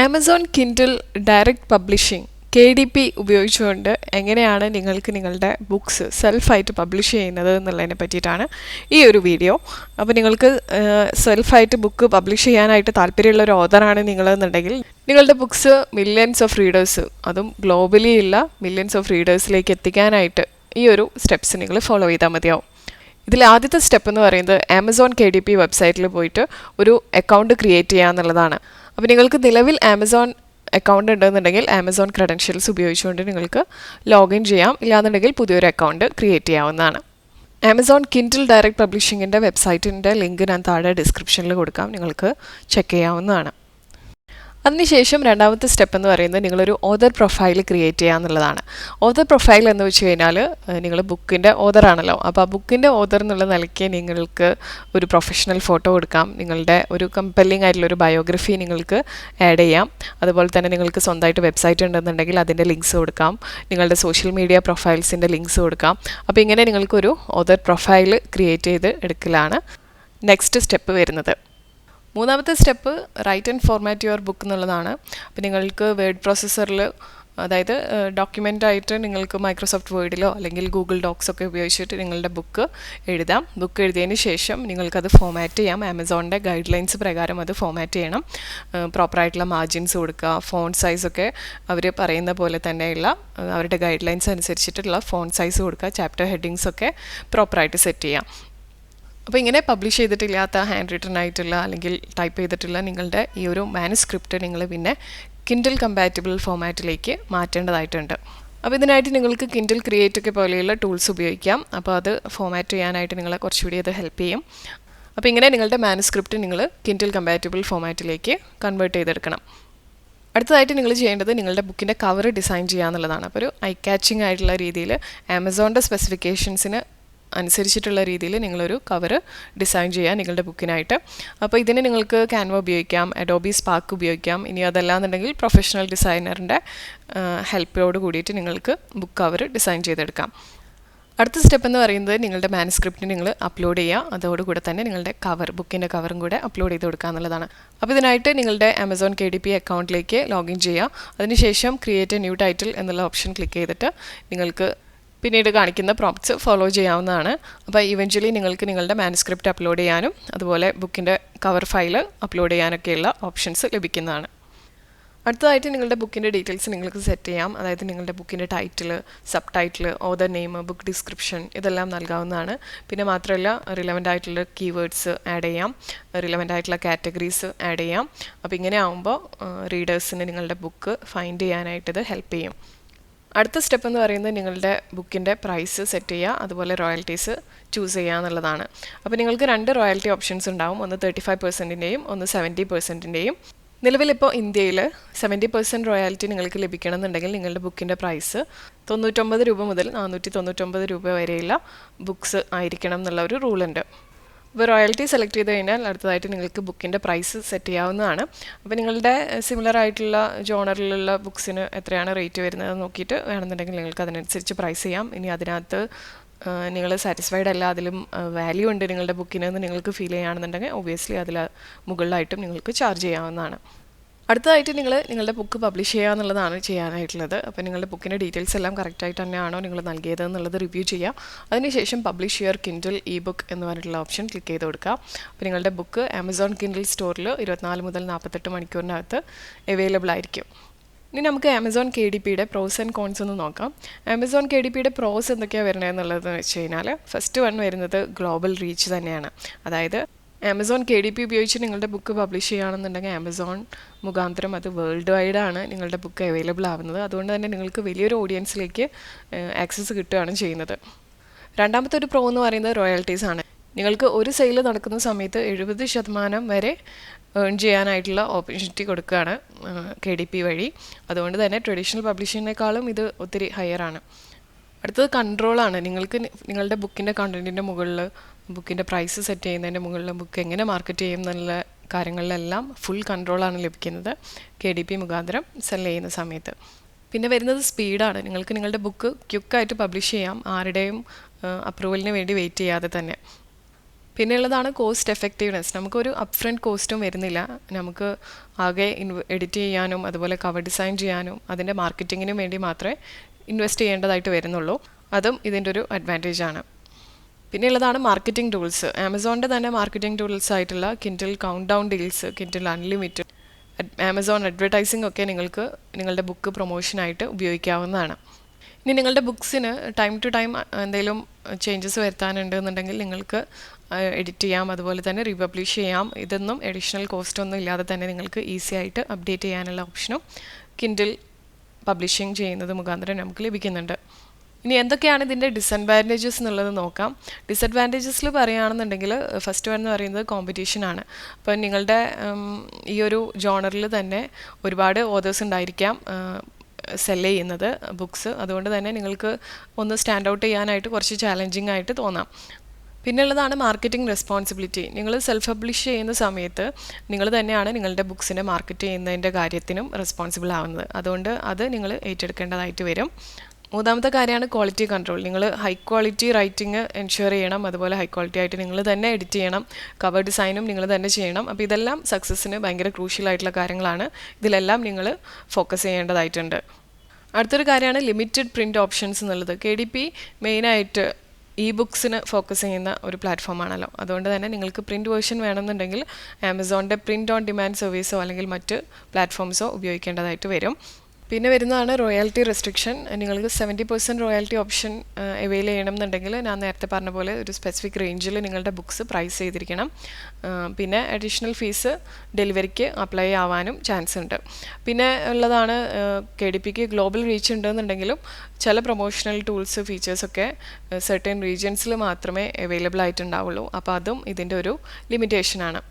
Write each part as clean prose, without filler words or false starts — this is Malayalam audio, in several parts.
Amazon Kindle direct publishing KDP ഉപയോഗിച്ചുകൊണ്ട് എങ്ങനെയാണ് നിങ്ങൾക്ക് നിങ്ങളുടെ ബുക്സ് സെൽഫായിട്ട് പബ്ലിഷ് ചെയ്യുന്നത് എന്നുള്ളതിനെ പറ്റിയിട്ടാണ് ഈ ഒരു വീഡിയോ. അപ്പോൾ നിങ്ങൾക്ക് സെൽഫായിട്ട് ബുക്ക് പബ്ലിഷ് ചെയ്യാനായിട്ട് താല്പര്യമുള്ള ഒരു ഓതറാണ് നിങ്ങളെന്നുണ്ടെങ്കിൽ നിങ്ങളുടെ ബുക്സ് മില്യൺസ് ഓഫ് റീഡേഴ്സ്, അതും ഗ്ലോബലി ഉള്ള മില്യൺസ് ഓഫ് റീഡേഴ്സിലേക്ക് എത്തിക്കാനായിട്ട് ഈ ഒരു സ്റ്റെപ്സ് നിങ്ങൾ ഫോളോ ചെയ്താൽ മതിയാവും. ഇതിൽ ആദ്യത്തെ സ്റ്റെപ്പ് എന്ന് പറയുന്നത് ആമസോൺ KDP വെബ്സൈറ്റിൽ പോയിട്ട് ഒരു അക്കൗണ്ട് ക്രിയേറ്റ് ചെയ്യുക എന്നുള്ളതാണ്. അപ്പോൾ നിങ്ങൾക്ക് നിലവിൽ ആമസോൺ അക്കൗണ്ട് ഉണ്ടെന്നുണ്ടെങ്കിൽ ആമസോൺ ക്രെഡൻഷ്യൽസ് ഉപയോഗിച്ചുകൊണ്ട് നിങ്ങൾക്ക് ലോഗിൻ ചെയ്യാം. ഇല്ലാന്നുണ്ടെങ്കിൽ പുതിയൊരു അക്കൗണ്ട് ക്രിയേറ്റ് ചെയ്യാവുന്നതാണ്. ആമസോൺ കിൻഡിൽ ഡയറക്റ്റ് പബ്ലിഷിങ്ങിൻ്റെ വെബ്സൈറ്റിൻ്റെ ലിങ്ക് ഞാൻ താഴെ ഡിസ്ക്രിപ്ഷനിൽ കൊടുക്കാം, നിങ്ങൾക്ക് ചെക്ക് ചെയ്യാവുന്നതാണ്. അതിനുശേഷം രണ്ടാമത്തെ സ്റ്റെപ്പ് എന്ന് പറയുന്നത് നിങ്ങളൊരു ഓതർ പ്രൊഫൈൽ ക്രിയേറ്റ് ചെയ്യുക എന്നുള്ളതാണ്. ഓതർ പ്രൊഫൈൽ എന്ന് വെച്ച് കഴിഞ്ഞാൽ നിങ്ങൾ ബുക്കിൻ്റെ ഓതറാണല്ലോ, അപ്പോൾ ആ ബുക്കിൻ്റെ ഓതർ എന്നുള്ള നിലയ്ക്ക് നിങ്ങൾക്ക് ഒരു പ്രൊഫഷണൽ ഫോട്ടോ കൊടുക്കാം, നിങ്ങളുടെ ഒരു കമ്പല്ലിംഗ് ആയിട്ടുള്ളൊരു ബയോഗ്രഫി നിങ്ങൾക്ക് ആഡ് ചെയ്യാം. അതുപോലെ തന്നെ നിങ്ങൾക്ക് സ്വന്തമായിട്ട് വെബ്സൈറ്റ് ഉണ്ടെന്നുണ്ടെങ്കിൽ അതിൻ്റെ ലിങ്ക്സ് കൊടുക്കാം, നിങ്ങളുടെ സോഷ്യൽ മീഡിയ പ്രൊഫൈൽസിൻ്റെ ലിങ്ക്സ് കൊടുക്കാം. അപ്പോൾ ഇങ്ങനെ നിങ്ങൾക്കൊരു ഓതർ പ്രൊഫൈൽ ക്രിയേറ്റ് ചെയ്ത് എടുക്കലാണ് നെക്സ്റ്റ് സ്റ്റെപ്പ് വരുന്നത്. മൂന്നാമത്തെ step write and format your book എന്നുള്ളതാണ്. അപ്പോൾ നിങ്ങൾക്ക് വേർഡ് പ്രോസസ്സറിൽ, അതായത് ഡോക്യുമെൻ്റായിട്ട് നിങ്ങൾക്ക് മൈക്രോസോഫ്റ്റ് വേർഡിലോ അല്ലെങ്കിൽ ഗൂഗിൾ ഡോക്സ് ഒക്കെ ഉപയോഗിച്ചിട്ട് നിങ്ങളുടെ ബുക്ക് എഴുതാം. ബുക്ക് എഴുതിയതിന് ശേഷം നിങ്ങൾക്കത് ഫോമാറ്റ് ചെയ്യാം. ആമസോണിൻ്റെ ഗൈഡ് ലൈൻസ് പ്രകാരം അത് ഫോമാറ്റ് ചെയ്യണം. പ്രോപ്പറായിട്ടുള്ള മാർജിൻസ് കൊടുക്കുക, ഫോണ്ട് സൈസൊക്കെ അവർ പറയുന്ന പോലെ തന്നെയുള്ള അവരുടെ ഗൈഡ് ലൈൻസ് അനുസരിച്ചിട്ടുള്ള ഫോണ്ട് സൈസ് കൊടുക്കുക, ചാപ്റ്റർ ഹെഡിങ്സൊക്കെ പ്രോപ്പറായിട്ട് സെറ്റ് ചെയ്യാം. അപ്പോൾ ഇങ്ങനെ പബ്ലിഷ് ചെയ്തിട്ടില്ലാത്ത ഹാൻഡ് റിട്ടൺ ആയിട്ടുള്ള അല്ലെങ്കിൽ ടൈപ്പ് ചെയ്തിട്ടുള്ള നിങ്ങളുടെ ഈ ഒരു മാനുസ്ക്രിപ്റ്റ് നിങ്ങൾ പിന്നെ കിൻഡിൽ കമ്പാറ്റബിൾ ഫോമാറ്റിലേക്ക് മാറ്റേണ്ടതായിട്ടുണ്ട്. അപ്പോൾ ഇതിനായിട്ട് നിങ്ങൾക്ക് കിൻഡിൽ ക്രിയേറ്റ് ഒക്കെ പോലെയുള്ള ടൂൾസ് ഉപയോഗിക്കാം. അപ്പോൾ അത് ഫോമാറ്റ് ചെയ്യാനായിട്ട് നിങ്ങളെ കുറച്ചുകൂടി അത് ഹെൽപ്പ് ചെയ്യും. അപ്പോൾ ഇങ്ങനെ നിങ്ങളുടെ മാനുസ്ക്രിപ്റ്റ് നിങ്ങൾ കിൻഡിൽ കമ്പാറ്റബിൾ ഫോമാറ്റിലേക്ക് കൺവേർട്ട് ചെയ്തെടുക്കണം. അടുത്തതായിട്ട് നിങ്ങൾ ചെയ്യേണ്ടത് നിങ്ങളുടെ ബുക്കിൻ്റെ കവർ ഡിസൈൻ ചെയ്യുക എന്നുള്ളതാണ്. അപ്പോൾ ഒരു ഐ കാച്ചിങ് ആയിട്ടുള്ള രീതിയിൽ ആമസോണിൻ്റെ സ്പെസിഫിക്കേഷൻസിന് അനുസരിച്ചിട്ടുള്ള രീതിയിൽ നിങ്ങളൊരു കവർ ഡിസൈൻ ചെയ്യുക നിങ്ങളുടെ ബുക്കിനായിട്ട്. അപ്പോൾ ഇതിന് നിങ്ങൾക്ക് ക്യാൻവ ഉപയോഗിക്കാം, അഡോബി സ്പാർക്ക് ഉപയോഗിക്കാം. ഇനി അതല്ലാന്നുണ്ടെങ്കിൽ പ്രൊഫഷണൽ ഡിസൈനറിൻ്റെ ഹെൽപ്പോട് കൂടിയിട്ട് നിങ്ങൾക്ക് ബുക്ക് കവർ ഡിസൈൻ ചെയ്തെടുക്കാം. അടുത്ത സ്റ്റെപ്പ് എന്ന് പറയുന്നത് നിങ്ങളുടെ മാനുസ്ക്രിപ്റ്റ് നിങ്ങൾ അപ്ലോഡ് ചെയ്യുക. അതോടുകൂടെ തന്നെ നിങ്ങളുടെ കവർ, ബുക്കിൻ്റെ കവറും കൂടെ അപ്ലോഡ് ചെയ്ത് കൊടുക്കുക എന്നുള്ളതാണ്. അപ്പോൾ ഇതിനായിട്ട് നിങ്ങളുടെ ആമസോൺ KDP അക്കൗണ്ടിലേക്ക് ലോഗിൻ ചെയ്യുക. അതിനുശേഷം ക്രിയേറ്റ് എ ന്യൂ ടൈറ്റിൽ എന്നുള്ള ഓപ്ഷൻ ക്ലിക്ക് ചെയ്തിട്ട് നിങ്ങൾക്ക് പിന്നീട് കാണിക്കുന്ന പ്രോംപ്റ്റ്സ് ഫോളോ ചെയ്യാവുന്നതാണ്. അപ്പോൾ ഇവഞ്ച്വലി നിങ്ങൾക്ക് നിങ്ങളുടെ മാനുസ്ക്രിപ്റ്റ് അപ്ലോഡ് ചെയ്യാനും അതുപോലെ ബുക്കിൻ്റെ കവർ ഫയൽ അപ്ലോഡ് ചെയ്യാനൊക്കെയുള്ള ഓപ്ഷൻസ് ലഭിക്കുന്നതാണ്. അടുത്തതായിട്ട് നിങ്ങളുടെ ബുക്കിൻ്റെ ഡീറ്റെയിൽസ് നിങ്ങൾക്ക് സെറ്റ് ചെയ്യാം. അതായത് നിങ്ങളുടെ ബുക്കിൻ്റെ title, sub title, author name, book description ഇതെല്ലാം നൽകാവുന്നതാണ്. പിന്നെ മാത്രമല്ല റിലവൻ്റ് ആയിട്ടുള്ള കീവേഡ്സ് ആഡ് ചെയ്യാം, റിലവൻ്റ് ആയിട്ടുള്ള കാറ്റഗറീസ് ആഡ് ചെയ്യാം. അപ്പോൾ ഇങ്ങനെ ആകുമ്പോൾ റീഡേഴ്സിന് നിങ്ങളുടെ ബുക്ക് ഫൈൻഡ് ചെയ്യാനായിട്ട് ഇത് ഹെൽപ്പ് ചെയ്യും. അടുത്ത സ്റ്റെപ്പ് എന്ന് പറയുന്നത് നിങ്ങളുടെ ബുക്കിൻ്റെ പ്രൈസ് സെറ്റ് ചെയ്യുക, അതുപോലെ റോയൽറ്റീസ് ചൂസ് ചെയ്യുക എന്നുള്ളതാണ്. അപ്പോൾ നിങ്ങൾക്ക് രണ്ട് റോയൽറ്റി ഓപ്ഷൻസ് ഉണ്ടാവും, ഒന്ന് 35%ൻ്റെയും ഒന്ന് 70%ൻ്റെയും. നിലവിലിപ്പോൾ ഇന്ത്യയിൽ 70% റോയൽറ്റി നിങ്ങൾക്ക് ലഭിക്കണമെന്നുണ്ടെങ്കിൽ നിങ്ങളുടെ ബുക്കിൻ്റെ പ്രൈസ് 99 രൂപ മുതൽ 499 രൂപ വരെയുള്ള ബുക്സ് ആയിരിക്കണം എന്നുള്ള ഒരു റൂളുണ്ട്. അപ്പോൾ റോയൽറ്റി സെലക്ട് ചെയ്ത് കഴിഞ്ഞാൽ അടുത്തതായിട്ട് നിങ്ങൾക്ക് ബുക്കിൻ്റെ പ്രൈസ് സെറ്റ് ചെയ്യാവുന്നതാണ്. അപ്പോൾ നിങ്ങളുടെ സിമിലർ ആയിട്ടുള്ള ജോണറിലുള്ള ബുക്സിന് എത്രയാണ് റേറ്റ് വരുന്നത് നോക്കിയിട്ട് വേണമെന്നുണ്ടെങ്കിൽ നിങ്ങൾക്ക് അതിനനുസരിച്ച് പ്രൈസ് ചെയ്യാം. ഇനി അതിനകത്ത് നിങ്ങൾ സാറ്റിസ്ഫൈഡ് അല്ല, അതിലും വാല്യൂ ഉണ്ട് നിങ്ങളുടെ ബുക്കിന് എന്ന് നിങ്ങൾക്ക് ഫീൽ ചെയ്യുകയാണെന്നുണ്ടെങ്കിൽ ഒബ്വിയസ്ലി അതിൽ മുകളിലായിട്ടും നിങ്ങൾക്ക് ചാർജ് ചെയ്യാവുന്നതാണ്. അടുത്തതായിട്ട് നിങ്ങളുടെ ബുക്ക് പബ്ലിഷ് ചെയ്യുക എന്നുള്ളതാണ് ചെയ്യാനായിട്ടുള്ളത്. അപ്പോൾ നിങ്ങളുടെ ബുക്കിൻ്റെ ഡീറ്റെയിൽസ് എല്ലാം കറക്റ്റായിട്ട് തന്നെയാണോ നിങ്ങൾ നൽകിയത് എന്നുള്ളത് റിവ്യൂ ചെയ്യുക. അതിനുശേഷം publish your Kindle E book എന്ന് പറഞ്ഞിട്ടുള്ള ഓപ്ഷൻ ക്ലിക്ക് ചെയ്ത് കൊടുക്കുക. അപ്പോൾ നിങ്ങളുടെ ബുക്ക് ആമസോൺ കിൻഡിൽ സ്റ്റോറിൽ 24 മുതൽ 48 മണിക്കൂറിനകത്ത് അവൈലബിൾ ആയിരിക്കും. ഇനി നമുക്ക് ആമസോൺ KDPയുടെ പ്രോസ് ആൻഡ് കോൺസ് ഒന്ന് നോക്കാം. ആമസോൺ KDPയുടെ പ്രോസ് എന്തൊക്കെയാണ് വരുന്നത് എന്നുള്ളതെന്ന് വെച്ച് കഴിഞ്ഞാൽ ഫസ്റ്റ് വൺ വരുന്നത് ഗ്ലോബൽ റീച്ച് തന്നെയാണ്. അതായത് ആമസോൺ KDP ഉപയോഗിച്ച് നിങ്ങളുടെ ബുക്ക് പബ്ലിഷ് ചെയ്യുകയാണെന്നുണ്ടെങ്കിൽ ആമസോൺ മുഖാന്തരം അത് വേൾഡ് വൈഡാണ് നിങ്ങളുടെ ബുക്ക് അവൈലബിൾ ആവുന്നത്. അതുകൊണ്ട് തന്നെ നിങ്ങൾക്ക് വലിയൊരു ഓഡിയൻസിലേക്ക് ആക്സസ് കിട്ടുകയാണ് ചെയ്യുന്നത്. രണ്ടാമത്തെ ഒരു പ്രോ എന്ന് പറയുന്നത് റോയൽറ്റീസ് ആണ്. നിങ്ങൾക്ക് ഒരു സെയിൽ നടക്കുന്ന സമയത്ത് 70% വരെ ഏൺ ചെയ്യാനായിട്ടുള്ള ഓപ്പർച്യൂണിറ്റി കൊടുക്കുകയാണ് KDP വഴി. അതുകൊണ്ട് തന്നെ ട്രഡീഷണൽ പബ്ലിഷിങ്ങിനേക്കാളും ഇത് ഒത്തിരി ഹയറാണ്. അടുത്തത് കൺട്രോളാണ്. നിങ്ങൾക്ക് നിങ്ങളുടെ ബുക്കിൻ്റെ കണ്ടൻറ്റിൻ്റെ മുകളിൽ, ബുക്കിൻ്റെ പ്രൈസ് സെറ്റ് ചെയ്യുന്നതിൻ്റെ മുകളിൽ, ബുക്ക് എങ്ങനെ മാർക്കറ്റ് ചെയ്യും എന്നുള്ള കാര്യങ്ങളിലെല്ലാം ഫുൾ കൺട്രോളാണ് ലഭിക്കുന്നത് KDP മുഖാന്തരം സെൽ ചെയ്യുന്ന സമയത്ത്. പിന്നെ വരുന്നത് സ്പീഡാണ്. നിങ്ങൾക്ക് നിങ്ങളുടെ ബുക്ക് ക്വിക്കായിട്ട് പബ്ലിഷ് ചെയ്യാം, ആരുടെയും അപ്രൂവലിന് വേണ്ടി വെയിറ്റ് ചെയ്യാതെ തന്നെ. പിന്നെയുള്ളതാണ് കോസ്റ്റ് എഫക്റ്റീവ്നെസ്. നമുക്കൊരു അപ്ഫ്രണ്ട് കോസ്റ്റും വരുന്നില്ല. നമുക്ക് ആകെ എഡിറ്റ് ചെയ്യാനും അതുപോലെ കവർ ഡിസൈൻ ചെയ്യാനും അതിൻ്റെ മാർക്കറ്റിങ്ങിനും വേണ്ടി മാത്രമേ ഇൻവെസ്റ്റ് ചെയ്യേണ്ടതായിട്ട് വരുന്നുള്ളൂ. അതും ഇതിൻ്റെ ഒരു അഡ്വാൻറ്റേജ് ആണ്. പിന്നെയുള്ളതാണ് മാർക്കറ്റിംഗ് ടൂൾസ്. ആമസോണിൻ്റെ തന്നെ മാർക്കറ്റിംഗ് ടൂൾസ് ആയിട്ടുള്ള Kindle countdown deals, Kindle unlimited, Amazon advertising ഒക്കെ നിങ്ങൾക്ക് നിങ്ങളുടെ ബുക്ക് പ്രൊമോഷനായിട്ട് ഉപയോഗിക്കാവുന്നതാണ്. ഇനി നിങ്ങളുടെ ബുക്സിന് ടൈം ടു ടൈം എന്തെങ്കിലും ചേഞ്ചസ് വരുത്താനുണ്ട് എന്നുണ്ടെങ്കിൽ നിങ്ങൾക്ക് എഡിറ്റ് ചെയ്യാം, അതുപോലെ തന്നെ റീപബ്ലിഷ് ചെയ്യാം. ഇതൊന്നും അഡീഷണൽ കോസ്റ്റ് ഒന്നും ഇല്ലാതെ തന്നെ നിങ്ങൾക്ക് ഈസി ആയിട്ട് അപ്ഡേറ്റ് ചെയ്യാനുള്ള ഓപ്ഷനും കിൻഡിൽ പബ്ലിഷിംഗ് ചെയ്യുന്നത് മുഖാന്തരം നമുക്ക് ലഭിക്കുന്നുണ്ട്. ഇനി എന്തൊക്കെയാണ് ഇതിൻ്റെ ഡിസഡ്വാൻറ്റേജസ് എന്നുള്ളത് നോക്കാം. ഡിസഡ്വാൻറ്റേജസിൽ പറയുകയാണെന്നുണ്ടെങ്കിൽ ഫസ്റ്റ് വൺ എന്ന് പറയുന്നത് കോമ്പറ്റീഷനാണ്. അപ്പോൾ നിങ്ങളുടെ ഈ ഒരു ജോണറിൽ തന്നെ ഒരുപാട് ഓതേഴ്സ് ഉണ്ടായിരിക്കാം സെല് ചെയ്യുന്നത് ബുക്സ്. അതുകൊണ്ട് തന്നെ നിങ്ങൾക്ക് ഒന്ന് സ്റ്റാൻഡ് ഔട്ട് ചെയ്യാനായിട്ട് കുറച്ച് ചാലഞ്ചിങ് ആയിട്ട് തോന്നാം. പിന്നെയുള്ളതാണ് മാർക്കറ്റിംഗ് റെസ്പോൺസിബിലിറ്റി. നിങ്ങൾ സെൽഫ് പബ്ലിഷ് ചെയ്യുന്ന സമയത്ത് നിങ്ങൾ തന്നെയാണ് നിങ്ങളുടെ ബുക്സിനെ മാർക്കറ്റ് ചെയ്യുന്നതിൻ്റെ കാര്യത്തിനും റെസ്പോൺസിബിൾ ആവുന്നത്. അതുകൊണ്ട് അത് നിങ്ങൾ ഏറ്റെടുക്കേണ്ടതായിട്ട് വരും. മൂന്നാമത്തെ കാര്യമാണ് ക്വാളിറ്റി കൺട്രോൾ. നിങ്ങൾ ഹൈ ക്വാളിറ്റി റൈറ്റിംഗ് എൻഷുർ ചെയ്യണം, അതുപോലെ ഹൈ ക്വാളിറ്റി ആയിട്ട് നിങ്ങൾ തന്നെ എഡിറ്റ് ചെയ്യണം, കവർ ഡിസൈനും നിങ്ങൾ തന്നെ ചെയ്യണം. അപ്പോൾ ഇതെല്ലാം സക്സസ്സിന് ഭയങ്കര ക്രൂഷ്യൽ ആയിട്ടുള്ള കാര്യങ്ങളാണ്. ഇതിലെല്ലാം നിങ്ങൾ ഫോക്കസ് ചെയ്യേണ്ടതായിട്ടുണ്ട്. അടുത്തൊരു കാര്യമാണ് ലിമിറ്റഡ് പ്രിൻ്റ് ഓപ്ഷൻസ് എന്നുള്ളത്. KDP മെയിനായിട്ട് ബുക്സിന് ഫോക്കസ് ചെയ്യുന്ന ഒരു പ്ലാറ്റ്ഫോമാണല്ലോ. അതുകൊണ്ട് തന്നെ നിങ്ങൾക്ക് പ്രിൻറ്റ് വേർഷൻ വേണമെന്നുണ്ടെങ്കിൽ ആമസോണിൻ്റെ പ്രിൻ്റ് ഓൺ ഡിമാൻഡ് സർവീസോ അല്ലെങ്കിൽ മറ്റ് പ്ലാറ്റ്ഫോംസോ ഉപയോഗിക്കേണ്ടതായിട്ട് വരും. പിന്നെ വരുന്നതാണ് റോയാലിറ്റി റെസ്ട്രിക്ഷൻ. നിങ്ങൾക്ക് 70% റോയാലിറ്റി ഓപ്ഷൻ അവൈൽ ചെയ്യണം എന്നുണ്ടെങ്കിൽ ഞാൻ നേരത്തെ പറഞ്ഞ പോലെ ഒരു സ്പെസിഫിക് റേഞ്ചിൽ നിങ്ങളുടെ ബുക്സ് പ്രൈസ് ചെയ്തിരിക്കണം. പിന്നെ അഡീഷണൽ ഫീസ് ഡെലിവറിക്ക് അപ്ലൈ ആവാനും ചാൻസ് ഉണ്ട്. പിന്നെ ഉള്ളതാണ് KDPക്ക് ഗ്ലോബൽ റീച്ച് ഉണ്ടെന്നുണ്ടെങ്കിലും ചില പ്രൊമോഷണൽ ടൂൾസ് ഫീച്ചേഴ്സൊക്കെ സെർട്ടൻ റീജിയൻസിൽ മാത്രമേ അവൈലബിൾ ആയിട്ടുണ്ടാവുള്ളൂ. അപ്പോൾ അതും ഇതിൻ്റെ ഒരു ലിമിറ്റേഷനാണ്.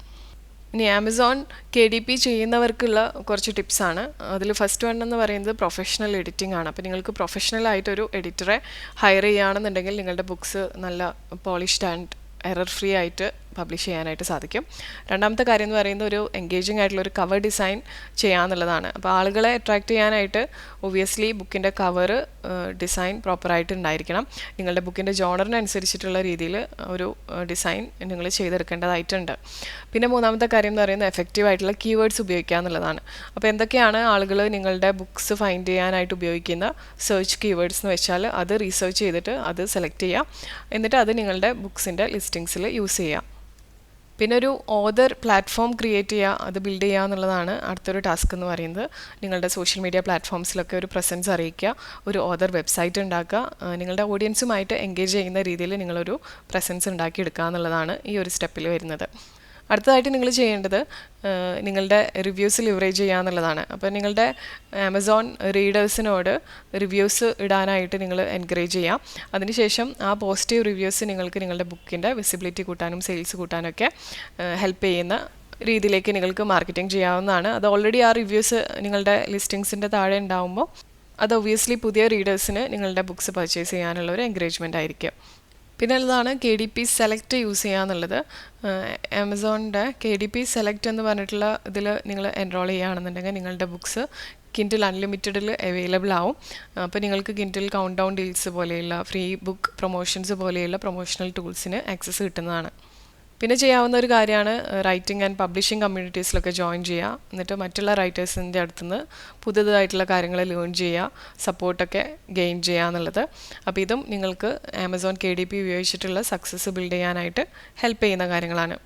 ഇനി ആമസോൺ KDP ചെയ്യുന്നവർക്കുള്ള കുറച്ച് ടിപ്സാണ്. അതിൽ ഫസ്റ്റ് വൺ എന്ന് പറയുന്നത് പ്രൊഫഷണൽ എഡിറ്റിംഗ് ആണ്. അപ്പോൾ നിങ്ങൾക്ക് പ്രൊഫഷണലായിട്ടൊരു എഡിറ്ററെ ഹയർ ചെയ്യുകയാണെന്നുണ്ടെങ്കിൽ നിങ്ങളുടെ ബുക്സ് നല്ല പോളിഷ്ഡ് ആൻഡ് എറർ ഫ്രീ ആയിട്ട് പബ്ലിഷ് ചെയ്യാനായിട്ട് സാധിക്കും. രണ്ടാമത്തെ കാര്യം എന്ന് പറയുന്നത് ഒരു എൻഗേജിങ് ആയിട്ടുള്ള ഒരു കവർ ഡിസൈൻ ചെയ്യാന്നുള്ളതാണ്. അപ്പോൾ ആളുകളെ അട്രാക്റ്റ് ചെയ്യാനായിട്ട് ഒബ്വിയസ്ലി ബുക്കിൻ്റെ കവർ ഡിസൈൻ പ്രോപ്പറായിട്ട് ഉണ്ടായിരിക്കണം. നിങ്ങളുടെ ബുക്കിൻ്റെ ജോണറിനനുസരിച്ചിട്ടുള്ള രീതിയിൽ ഒരു ഡിസൈൻ നിങ്ങൾ ചെയ്തെടുക്കേണ്ടതായിട്ടുണ്ട്. പിന്നെ മൂന്നാമത്തെ കാര്യം എന്ന് പറയുന്നത് എഫക്റ്റീവ് ആയിട്ടുള്ള കീവേഡ്സ് ഉപയോഗിക്കുക എന്നുള്ളതാണ്. അപ്പോൾ എന്തൊക്കെയാണ് ആളുകൾ നിങ്ങളുടെ ബുക്സ് ഫൈൻഡ് ചെയ്യാനായിട്ട് ഉപയോഗിക്കുന്ന സെർച്ച് കീവേഡ്സ് എന്ന് വെച്ചാൽ അത് റീസെർച്ച് ചെയ്തിട്ട് അത് സെലക്ട് ചെയ്യുക, എന്നിട്ട് അത് നിങ്ങളുടെ ബുക്സിൻ്റെ ലിസ്റ്റിങ്സിൽ യൂസ് ചെയ്യുക. പിന്നെ ഒരു ഓതർ പ്ലാറ്റ്ഫോം ക്രിയേറ്റ് ചെയ്യുക, അത് ബിൽഡ് ചെയ്യുക എന്നുള്ളതാണ് അടുത്തൊരു ടാസ്ക് എന്ന് പറയുന്നത്. നിങ്ങളുടെ സോഷ്യൽ മീഡിയ പ്ലാറ്റ്ഫോംസിലൊക്കെ ഒരു പ്രസൻസ് അറിയിക്കുക, ഒരു ഓതർ വെബ്സൈറ്റ് ഉണ്ടാക്കുക, നിങ്ങളുടെ ഓഡിയൻസുമായിട്ട് എൻഗേജ് ചെയ്യുന്ന രീതിയിൽ നിങ്ങളൊരു പ്രസൻസ് ഉണ്ടാക്കിയെടുക്കുക എന്നുള്ളതാണ് ഈ ഒരു സ്റ്റെപ്പിൽ വരുന്നത്. അടുത്തതായിട്ട് നിങ്ങൾ ചെയ്യേണ്ടത് നിങ്ങളുടെ റിവ്യൂസ് ലിവറേജ് ചെയ്യുക എന്നുള്ളതാണ്. അപ്പോൾ നിങ്ങളുടെ ആമസോൺ റീഡേഴ്സിനോട് റിവ്യൂസ് ഇടാനായിട്ട് നിങ്ങൾ എൻകറേജ് ചെയ്യാം. അതിനുശേഷം ആ പോസിറ്റീവ് റിവ്യൂസ് നിങ്ങൾക്ക് നിങ്ങളുടെ ബുക്കിൻ്റെ വിസിബിലിറ്റി കൂട്ടാനും സെയിൽസ് കൂട്ടാനൊക്കെ ഹെൽപ്പ് ചെയ്യുന്ന രീതിയിലേക്ക് നിങ്ങൾക്ക് മാർക്കറ്റിംഗ് ചെയ്യാവുന്നതാണ്. അത് ഓൾറെഡി ആ റിവ്യൂസ് നിങ്ങളുടെ ലിസ്റ്റിങ്സിൻ്റെ താഴെ ഉണ്ടാകുമ്പോൾ അത് ഒബ്വിയസ്ലി പുതിയ റീഡേഴ്സിന് നിങ്ങളുടെ ബുക്സ് പർച്ചേസ് ചെയ്യാനുള്ള ഒരു എൻകറേജ്മെൻ്റ് ആയിരിക്കും. പിന്നെ ഉള്ളതാണ് KDP സെലക്ട് യൂസ് ചെയ്യുക എന്നുള്ളത്. ആമസോണിൻ്റെ KDP സെലക്ട് എന്ന് പറഞ്ഞിട്ടുള്ള ഇതിൽ നിങ്ങൾ എൻറോൾ ചെയ്യുകയാണെന്നുണ്ടെങ്കിൽ നിങ്ങളുടെ ബുക്സ് കിൻഡിൽ അൺലിമിറ്റഡിൽ അവൈലബിൾ ആവും. അപ്പോൾ നിങ്ങൾക്ക് കിൻഡിൽ കൗണ്ട് ഡൗൺ ഡീൽസ് പോലെയുള്ള ഫ്രീ ബുക്ക് പ്രൊമോഷൻസ് പോലെയുള്ള പ്രൊമോഷണൽ ടൂൾസിന് ആക്സസ് കിട്ടുന്നതാണ്. പിന്നെ ചെയ്യാവുന്ന ഒരു കാര്യമാണ് റൈറ്റിംഗ് ആൻഡ് പബ്ലിഷിംഗ് കമ്മ്യൂണിറ്റീസിലൊക്കെ ജോയിൻ ചെയ്യുക, എന്നിട്ട് മറ്റുള്ള റൈറ്റേഴ്സിൻ്റെ അടുത്തുനിന്ന് പുതിയതായിട്ടുള്ള കാര്യങ്ങൾ ലേൺ ചെയ്യുക, സപ്പോർട്ടൊക്കെ ഗെയിൻ ചെയ്യുക എന്നുള്ളത്. അപ്പോൾ ഇതും നിങ്ങൾക്ക് ആമസോൺ KDP ഉപയോഗിച്ചിട്ടുള്ള സക്സസ് ബിൽഡ് ചെയ്യാനായിട്ട് ഹെൽപ്പ് ചെയ്യുന്ന കാര്യങ്ങളാണ്.